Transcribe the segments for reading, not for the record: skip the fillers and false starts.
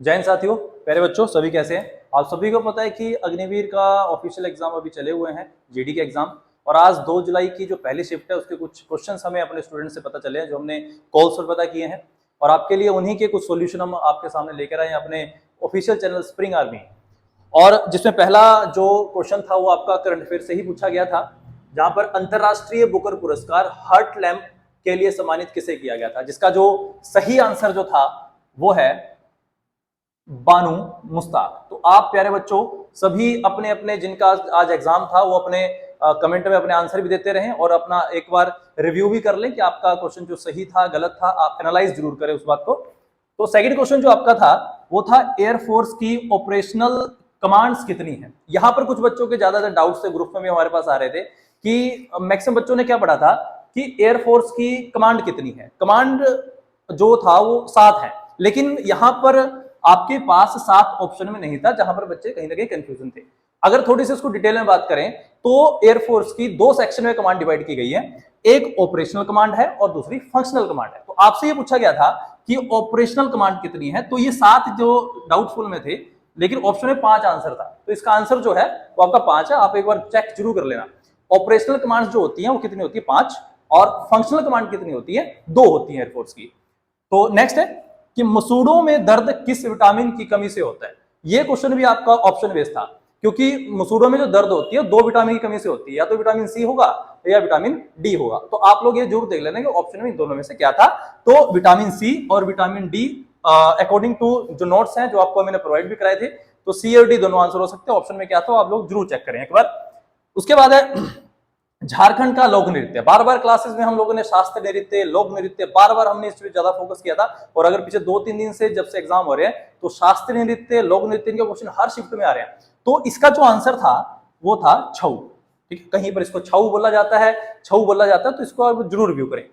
जय हिंद साथियों, प्यारे बच्चों, सभी कैसे हैं। आप सभी को पता है कि अग्निवीर का ऑफिशियल एग्जाम अभी चले हुए हैं, जीडी के एग्जाम। और आज 2 जुलाई की जो पहली शिफ्ट है उसके कुछ क्वेश्चंस हमें अपने स्टूडेंट से पता चले हैं, जो हमने कॉल्स पर पता किए हैं। और आपके लिए उन्हीं के कुछ सोल्यूशन हम आपके सामने लेकर आए हैं अपने ऑफिशियल चैनल स्प्रिंग आर्मी। और जिसमें पहला जो क्वेश्चन था वो आपका करंट अफेयर से ही पूछा गया था, जहां पर अंतरराष्ट्रीय बुकर पुरस्कार हर्ट लैम्प के लिए सम्मानित किसे किया गया था, जिसका जो सही आंसर जो था वो है बानू मुश्ताक। तो आप प्यारे बच्चों सभी अपने अपने जिनका आज एग्जाम था वो अपने कमेंट में अपने आंसर भी देते रहें और अपना एक बार रिव्यू भी कर लें कि आपका क्वेश्चन जो सही था गलत था, आप एनालाइज जरूर करें उस बात को। तो सेकंड क्वेश्चन जो आपका था वो था एयरफोर्स की ऑपरेशनल कमांड्स कितनी है। यहां पर कुछ बच्चों के ज्यादातर डाउट्स थे, ग्रुप में भी हमारे पास आ रहे थे कि मैक्सिमम बच्चों ने क्या पढ़ा था कि एयरफोर्स की कमांड कितनी है। कमांड जो था वो 7 है, लेकिन यहां पर आपके पास 7 ऑप्शन में नहीं था, जहां पर बच्चे कहीं ना कहीं कंफ्यूजन थे। अगर थोड़ी सी उसको डिटेल में बात करें तो एयरफोर्स की 2 सेक्शन में कमांड डिवाइड की गई है, एक ऑपरेशनल कमांड है और दूसरी फंक्शनल कमांड है। तो आपसे ये पूछा गया था कि ऑपरेशनल कमांड कितनी है, तो ये 7 जो डाउटफुल में थे, लेकिन ऑप्शन में 5 आंसर था, तो इसका आंसर जो है वो आपका 5 है। आप एक बार चेक जरूर कर लेना। ऑपरेशनल कमांड जो होती है वो कितनी होती है, 5, और फंक्शनल कमांड कितनी होती है, 2 होती है एयरफोर्स की। तो नेक्स्ट है कि मसूड़ों में दर्द किस विटामिन की कमी से होता है। यह क्वेश्चन भी आपका ऑप्शन बेस्ड था, क्योंकि मसूड़ों में जो दर्द होती है 2 विटामिन की कमी से होती है, या तो विटामिन सी होगा या विटामिन डी होगा। तो आप लोग ये जरूर देख लेना कि ऑप्शन में इन दोनों में से क्या था। तो विटामिन सी और विटामिन डी अकॉर्डिंग टू जो नोट्स हैं जो आपको मैंने प्रोवाइड भी कराए थे, तो सी और डी दोनों आंसर हो सकते हैं। ऑप्शन में क्या था आप लोग जरूर चेक करें एक बार। उसके बाद है झारखंड का लोक नृत्य। बार बार क्लासेस में हम लोगों ने शास्त्रीय नृत्य, लोक नृत्य, बार बार हमने इस पर ज्यादा फोकस किया था। और अगर पिछले 2-3 दिन से जब से एग्जाम हो रहे हैं तो शास्त्रीय नृत्य, लोक नृत्य के क्वेश्चन हर शिफ्ट में आ रहे हैं। तो इसका जो आंसर था वो था छऊ। ठीक है, कहीं पर इसको छऊ बोला जाता है, छऊ बोला जाता है, तो इसको आप जरूर रिव्यू करें।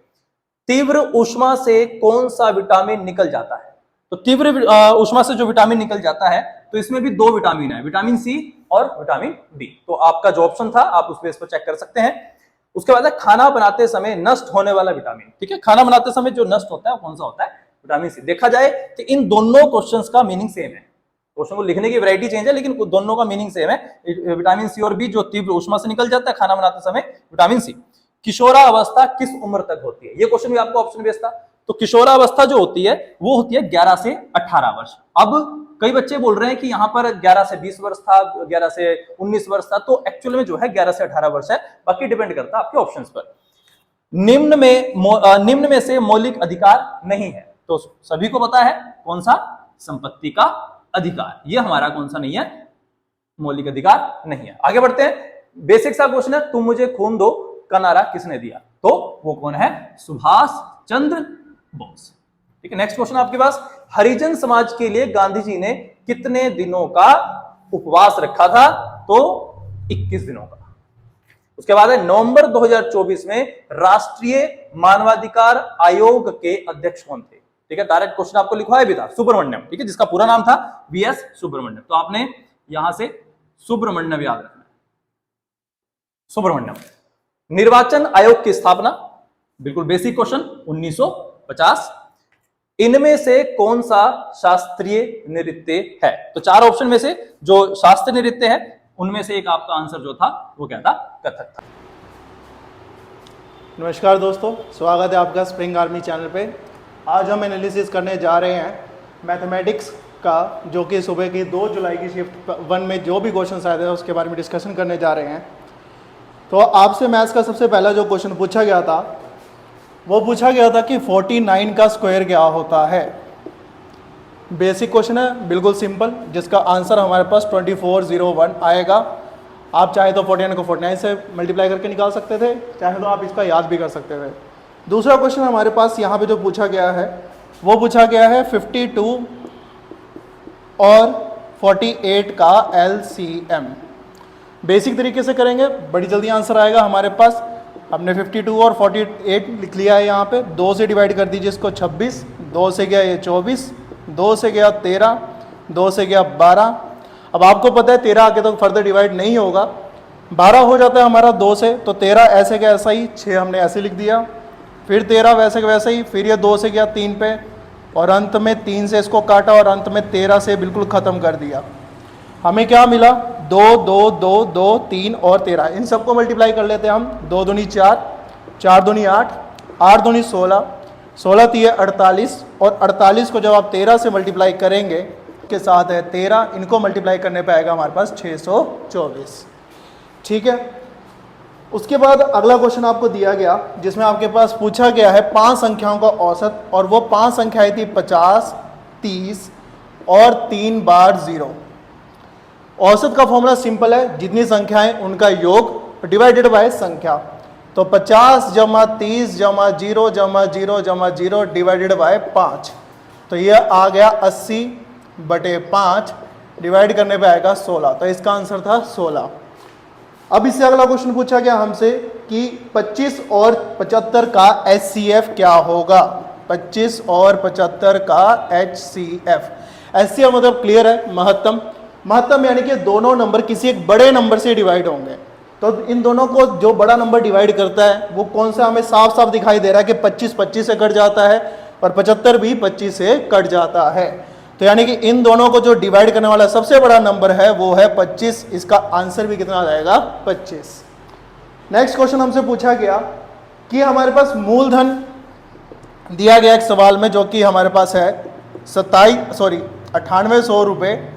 तीव्र ऊष्मा से कौन सा विटामिन निकल जाता है। तो तीव्र ऊष्मा से जो विटामिन निकल जाता है तो इसमें भी 2 विटामिन है, विटामिन सी और विटामिन डी। तो आपका जो ऑप्शन था आप उस बेस पर चेक कर सकते हैं। उसके बाद है खाना बनाते समय नष्ट होने वाला विटामिन। ठीक है, खाना बनाते समय जो नष्ट होता है कौन सा होता है, विटामिन सी। देखा जाए तो इन दोनों क्वेश्चंस का मीनिंग सेम है, क्वेश्चन को लिखने की वैरायटी चेंज है, लेकिन दोनों का मीनिंग सेम है। विटामिन सी और बी जो तीव्र ऊष्मा से निकल जाता है खाना बनाते समय, विटामिन सी। किशोरावस्था किस उम्र तक होती है, ये क्वेश्चन भी आपको ऑप्शन बेस्ड था। तो किशोरावस्था जो होती है वो होती है 11 से 18 वर्ष। अब कई बच्चे बोल रहे हैं कि यहाँ पर 11 से 20 वर्ष था, 11 से 19 वर्ष था, तो एक्चुअल में जो है 11 से 18 वर्ष है। बाकी डिपेंड करता है आपके ऑप्शंस पर। निम्न में से मौलिक अधिकार नहीं है, तो सभी को पता है कौन सा, संपत्ति का अधिकार। ये हमारा कौन सा नहीं है, मौलिक अधिकार नहीं है। आगे बढ़ते हैं। बेसिक सा क्वेश्चन है, तुम मुझे खून दो का नारा किसने दिया, तो वो कौन है, सुभाष चंद्र बोस। ठीक है, नेक्स्ट क्वेश्चन आपके पास, हरिजन समाज के लिए गांधी जी ने कितने दिनों का उपवास रखा था, तो 21 दिनों का। उसके बाद है नवंबर 2024 में राष्ट्रीय मानवाधिकार आयोग के अध्यक्ष कौन थे। ठीक है, डायरेक्ट क्वेश्चन आपको लिखवाया भी था, सुब्रमण्यम। ठीक है, जिसका पूरा नाम था वीएस सुब्रमण्यम। तो आपने यहां से सुब्रमण्यम याद रखना है, सुब्रमण्यम। निर्वाचन आयोग की स्थापना, बिल्कुल बेसिक क्वेश्चन, 1950। इनमें से कौन सा शास्त्रीय नृत्य है, तो 4 ऑप्शन में से जो शास्त्रीय नृत्य है उनमें से एक आपका आंसर जो था वो क्या था, कथक था। नमस्कार दोस्तों, स्वागत है आपका स्प्रिंग आर्मी चैनल पे। आज हम एनालिसिस करने जा रहे हैं मैथमेटिक्स का, जो कि सुबह की 2 जुलाई की शिफ्ट 1 में जो भी क्वेश्चन आए थे उसके बारे में डिस्कशन करने जा रहे हैं। तो आपसे मैथ्स का सबसे पहला जो क्वेश्चन पूछा गया था वो पूछा गया था कि 49 का स्क्वायर क्या होता है। बेसिक क्वेश्चन है, बिल्कुल सिंपल, जिसका आंसर हमारे पास 2401 आएगा। आप चाहे तो 49 को 49 से मल्टीप्लाई करके निकाल सकते थे, चाहे तो आप इसका याद भी कर सकते थे। दूसरा क्वेश्चन हमारे पास यहाँ पे जो पूछा गया है वो पूछा गया है 52 और 48 का LCM। बेसिक तरीके से करेंगे, बड़ी जल्दी आंसर आएगा हमारे पास। हमने 52 और 48 लिख लिया है यहाँ पे। 2 से डिवाइड कर दीजिए इसको, 26, 2 से गया ये 24, 2 से गया 13, 2 से गया 12। अब आपको पता है 13 आगे तो फर्दर डिवाइड नहीं होगा, 12 हो जाता है हमारा 2 से, तो 13 ऐसे का ऐसा ही, 6 हमने ऐसे लिख दिया, फिर 13 वैसे का वैसे ही, फिर ये 2 से गया 3 पे, और अंत में 3 से इसको काटा और अंत में 13 से बिल्कुल ख़त्म कर दिया। हमें क्या मिला? 2 2 2 2 3 और 13। इन सबको मल्टीप्लाई कर लेते हैं हम। 2 दूनी 4, 4 दूनी 8, 8 दूनी 16, 16 तीय 48 और 48 को जब आप 13 से मल्टीप्लाई करेंगे के साथ है 13, इनको मल्टीप्लाई करने पे आएगा हमारे पास 624। ठीक है। उसके बाद अगला क्वेश्चन आपको दिया गया जिसमें आपके पास पूछा गया है 5 संख्याओं का औसत, और वो 5 संख्याएं थी 50, 30 और 3 बार 0। औसत का फॉर्मूला सिंपल है, जितनी संख्याएं उनका योग डिवाइडेड बाय संख्या। तो 50 जमा 30 जमा 0 जमा 0 जमा 0 डिवाइडेड बाय 5, तो ये आ गया 80 बटे 5, डिवाइड करने पे आएगा 16। तो इसका आंसर था 16। अब इससे अगला क्वेश्चन पूछा गया हमसे कि 25 और 75 का HCF क्या होगा। 25 और 75 का HCF, HCF मतलब क्लियर है, महत्तम। महत्तम यानी कि दोनों नंबर किसी एक बड़े नंबर से डिवाइड होंगे। तो इन दोनों को जो बड़ा नंबर डिवाइड करता है वो कौन सा, हमें साफ साफ दिखाई दे रहा है कि 25 25 से कट जाता है और 75 भी 25 से कट जाता है। तो यानी कि इन दोनों को जो डिवाइड करने वाला सबसे बड़ा नंबर है वो है 25। इसका आंसर भी कितना आ जाएगा? 25। नेक्स्ट क्वेश्चन हमसे पूछा गया कि हमारे पास मूलधन दिया गया एक सवाल में, जो कि हमारे पास है 9800 रुपये।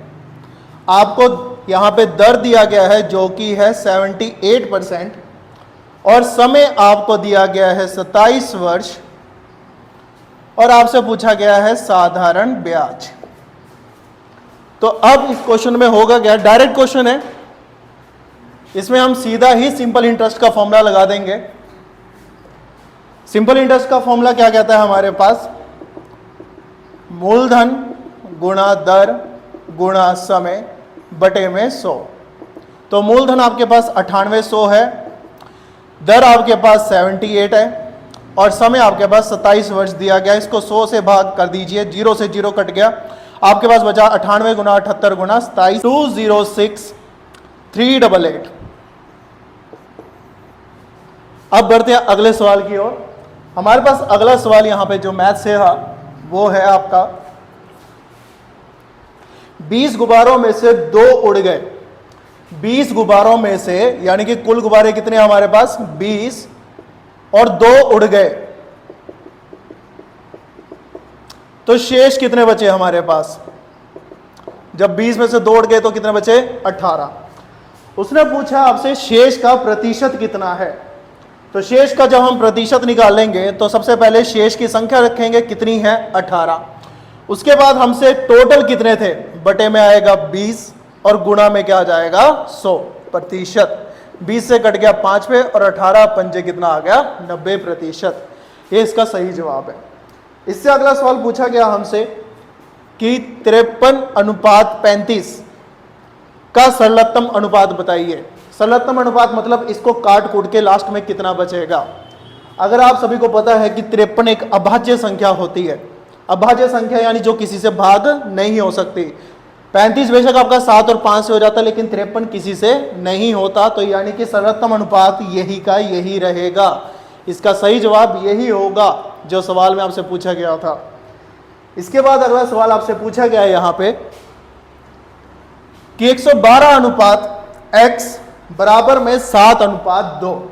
आपको यहाँ पे दर दिया गया है जो कि है 78% और समय आपको दिया गया है 27 वर्ष, और आपसे पूछा गया है साधारण ब्याज। तो अब इस क्वेश्चन में होगा क्या, डायरेक्ट क्वेश्चन है, इसमें हम सीधा ही सिंपल इंटरेस्ट का फॉर्मूला लगा देंगे। सिंपल इंटरेस्ट का फॉर्मूला क्या कहता है हमारे पास? मूलधन गुणा दर गुणा समय बटे में 100। तो मूलधन आपके पास 9800 है, दर आपके पास 78 है और समय आपके पास 27 वर्ष दिया गया। इसको 100 से भाग कर दीजिए, 0 से 0 कट गया, आपके पास बचा 98 गुना 78 गुना 27, 206388। अब बढ़ते हैं अगले सवाल की ओर। हमारे पास अगला सवाल यहां पे जो मैथ से है वो है आपका 20 गुब्बारों में से 2 उड़ गए। 20 गुब्बारों में से यानी कि कुल गुब्बारे कितने हमारे पास? 20 और 2 उड़ गए, तो शेष कितने बचे हमारे पास? जब 20 में से 2 उड़ गए तो कितने बचे? 18। उसने पूछा आपसे शेष का प्रतिशत कितना है। तो शेष का जब हम प्रतिशत निकालेंगे तो सबसे पहले शेष की संख्या रखेंगे, कितनी है? 18। उसके बाद हमसे टोटल कितने थे, बटे में आएगा 20 और गुणा में क्या आ जाएगा? 100 प्रतिशत। 20 से कट गया 5 पे और 18 पंजे कितना आ गया? 90%। ये इसका सही जवाब है। इससे अगला सवाल पूछा गया हमसे कि 53:35 का सरलतम अनुपात बताइए। सरलतम अनुपात मतलब इसको काट कूट के लास्ट में कितना बचेगा। अगर आप सभी को पता है कि 53 एक अभाज्य संख्या होती है, अभाज्य संख्या यानी जो किसी से भाग नहीं हो सकती। 35 बेशक आपका 7 और 5 से हो जाता है, लेकिन 53 किसी से नहीं होता। तो यानी कि सरलतम अनुपात यही का यही रहेगा। इसका सही जवाब यही होगा जो सवाल में आपसे पूछा गया था। इसके बाद अगला सवाल आपसे पूछा गया है यहां पे कि 112 अनुपात x बराबर में 7 अनुपात 2।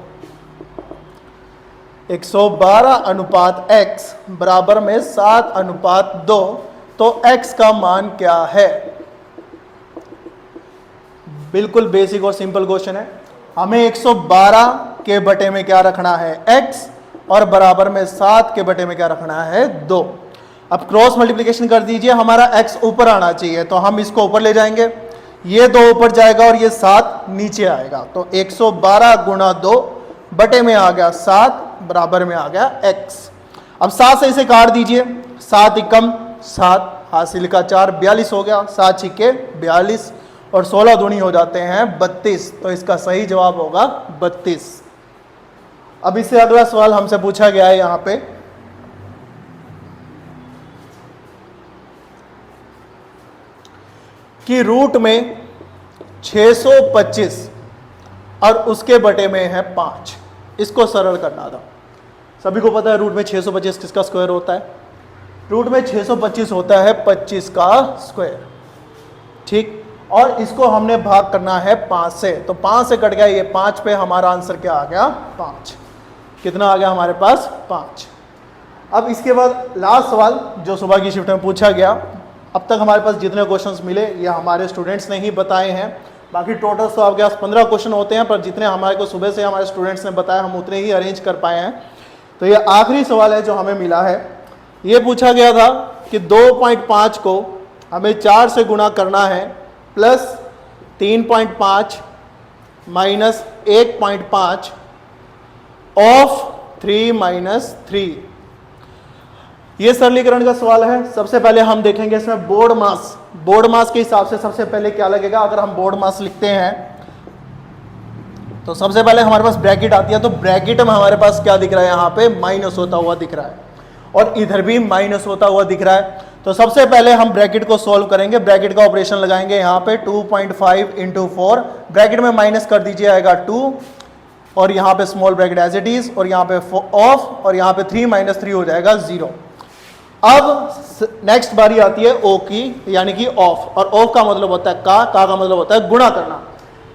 112 अनुपात x बराबर में 7 अनुपात 2, तो x का मान क्या है? बिल्कुल बेसिक और सिंपल क्वेश्चन है। हमें 112 के बटे में क्या रखना है? x, और बराबर में 7 के बटे में क्या रखना है? 2। अब क्रॉस मल्टीप्लिकेशन कर दीजिए, हमारा x ऊपर आना चाहिए, तो हम इसको ऊपर ले जाएंगे, ये 2 ऊपर जाएगा और ये 7 नीचे आएगा। तो 112 गुणा 2 बटे में आ गया 7, बराबर में आ गया x। अब 7 से इसे काट दीजिए, 7 एकम 7, हासिल का 4 42 हो गया, 7 छिके 42 और 16 दूनी हो जाते हैं 32। तो इसका सही जवाब होगा 32। अब इससे अगला सवाल हमसे पूछा गया है यहां पे कि रूट में 625 और उसके बटे में है 5, इसको सरल करना था। सभी को पता है रूट में 625 किसका स्क्वायर होता है? रूट में 625 होता है 25 का स्क्वायर, ठीक। और इसको हमने भाग करना है 5 से, तो 5 से कट गया ये 5 पे, हमारा आंसर क्या आ गया 5। कितना आ गया हमारे पास 5। अब इसके बाद लास्ट सवाल जो सुबह की शिफ्ट में पूछा गया, अब तक हमारे पास जितने क्वेश्चंस मिले ये हमारे स्टूडेंट्स ने ही बताए हैं। बाकी टोटल तो आपके पास 15 क्वेश्चन होते हैं, पर जितने हमारे को सुबह से हमारे स्टूडेंट्स ने बताया हम उतने ही अरेंज कर पाए हैं। तो ये आखिरी सवाल है जो हमें मिला है। ये पूछा गया था कि 2.5 को हमें 4 से गुणा करना है, प्लस 3.5 माइनस 1.5 ऑफ 3 माइनस 3। ये सरलीकरण का सवाल है। सबसे पहले हम देखेंगे इसमें बोर्ड मास के हिसाब से सबसे पहले क्या लगेगा। अगर हम बोर्ड मास लिखते हैं तो सबसे पहले हमारे पास ब्रैकेट आती है, तो ब्रैकेट में हमारे पास क्या दिख रहा है, यहाँ पे माइनस होता हुआ दिख रहा है और इधर भी माइनस होता हुआ दिख रहा है। तो सबसे पहले हम ब्रैकेट को सॉल्व करेंगे, ब्रैकेट का ऑपरेशन लगाएंगे यहाँ पे 2.5 इंटू 4, ब्रैकेट में माइनस कर दीजिए आएगा 2 और यहाँ पे small bracket as it is और यहाँ पे ऑफ और यहाँ पे 3 माइनस 3 हो जाएगा 0। अब नेक्स्ट बारी आती है ओ की, यानी कि ऑफ, और ऑफ का मतलब होता है का मतलब होता है गुणा करना।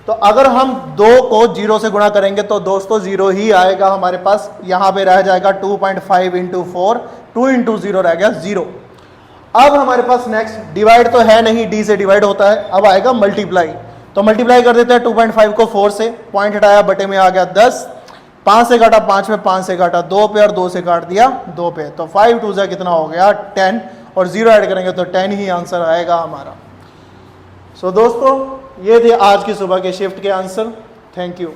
तो अगर हम 2 को 0 से गुणा करेंगे तो दोस्तों 0 ही आएगा हमारे पास। यहाँ पे रह जाएगा 2.5 इंटू 4, 2 इंटू 0 रह गया 0। अब हमारे पास नेक्स्ट डिवाइड तो है नहीं, डी से डिवाइड होता है, अब आएगा मल्टीप्लाई। तो मल्टीप्लाई कर देते हैं 2.5 को 4 से, पॉइंट हटाया बटे में आ गया 10, 5 से काटा 5 पे, 5 से काटा 2 पे और 2 से काट दिया 2 पे, तो 5 2 से कितना हो गया 10 और 0 ऐड करेंगे तो 10 ही आंसर आएगा हमारा। सो दोस्तों ये थे आज की सुबह के शिफ्ट के आंसर। Thank you.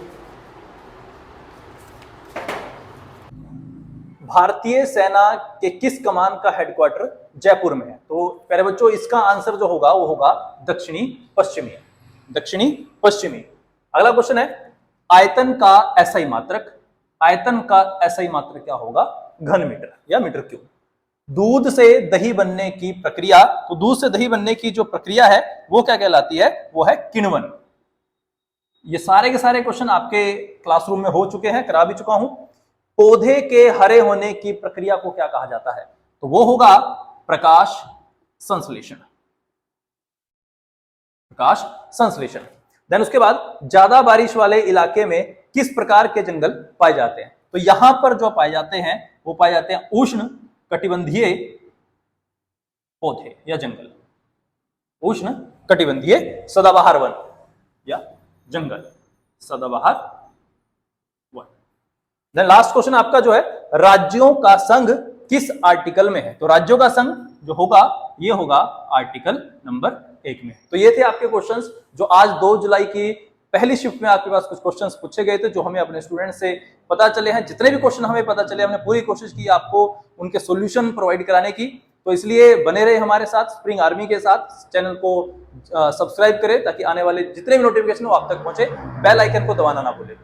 भारतीय सेना के किस कमान का हेडक्वार्टर जयपुर में है? तो प्यारे बच्चों इसका आंसर जो होगा वो होगा दक्षिणी पश्चिमी। दक्षिणी पश्चिमी। अगला क्वेश्चन है आयतन का एसआई मात्रक। आयतन का एसआई मात्रक क्या होगा? घन मीटर या मीटर क्यूब। दूध से दही बनने की प्रक्रिया, तो दूध से दही बनने की जो प्रक्रिया है वो क्या कहलाती है? वो है किण्वन। ये सारे के सारे क्वेश्चन आपके क्लासरूम में हो चुके हैं, करा भी चुका हूं। पौधे के हरे होने की प्रक्रिया को क्या कहा जाता है? तो वो होगा प्रकाश संश्लेषण। प्रकाश संश्लेषण। देन उसके बाद ज्यादा बारिश वाले इलाके में किस प्रकार के जंगल पाए जाते हैं? तो यहां पर जो पाए जाते हैं वो पाए जाते हैं उष्ण कटिबंधीय पौधे या जंगल। उष्ण कटिबंधीय सदाबहार वन या जंगल, सदाबहार वन। देन लास्ट क्वेश्चन आपका जो है राज्यों का संघ किस आर्टिकल में है? तो राज्यों का संघ जो होगा ये होगा आर्टिकल नंबर 1 में। तो ये थे आपके क्वेश्चंस जो आज 2 जुलाई की पहली शिफ्ट में आपके पास कुछ क्वेश्चंस पूछे गए थे, जो हमें अपने स्टूडेंट से पता चले हैं। जितने भी क्वेश्चन हमें पता चले हमने पूरी कोशिश की आपको उनके सॉल्यूशन प्रोवाइड कराने की। तो इसलिए बने रहे हमारे साथ, स्प्रिंग आर्मी के साथ। चैनल को सब्सक्राइब करें ताकि आने वाले जितने भी नोटिफिकेशन हो आप तक पहुंचे। बेल आइकन को दबाना ना भूलें।